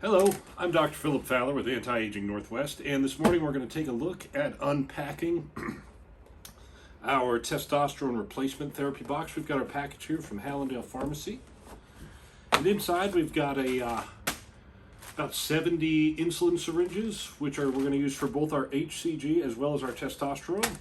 Hello, I'm Dr. Philip Faler with Anti-Aging Northwest, and this morning we're going to take a look at unpacking our testosterone replacement therapy box. We've got our package here from Hallandale Pharmacy, and inside we've got about 70 insulin syringes, which we're going to use for both our HCG as well as our testosterone.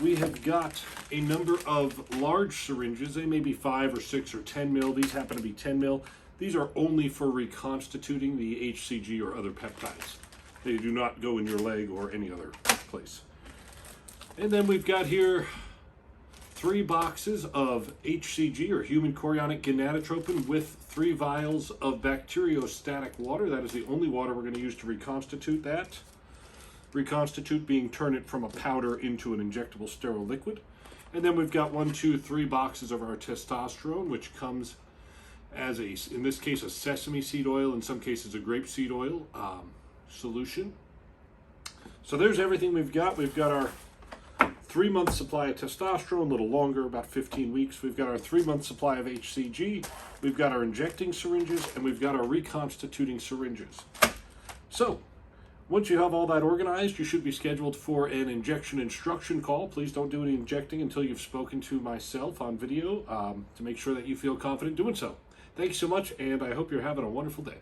We have got a number of large syringes. They may be 5 or 6 or 10 mil. These happen to be 10 mil. These are only for reconstituting the HCG or other peptides. They do not go in your leg or any other place. And then we've got here 3 boxes of HCG or human chorionic gonadotropin with 3 vials of bacteriostatic water. That is the only water we're going to use to reconstitute that. Reconstitute being turn it from a powder into an injectable sterile liquid. And then we've got 1, 2, 3 boxes of our testosterone, which comes as in this case, a sesame seed oil, in some cases a grapeseed oil solution. So there's everything we've got. We've got our 3-month supply of testosterone, a little longer, about 15 weeks. We've got our 3-month supply of HCG. We've got our injecting syringes, and we've got our reconstituting syringes. So once you have all that organized, you should be scheduled for an injection instruction call. Please don't do any injecting until you've spoken to myself on video to make sure that you feel confident doing so. Thank you so much, and I hope you're having a wonderful day.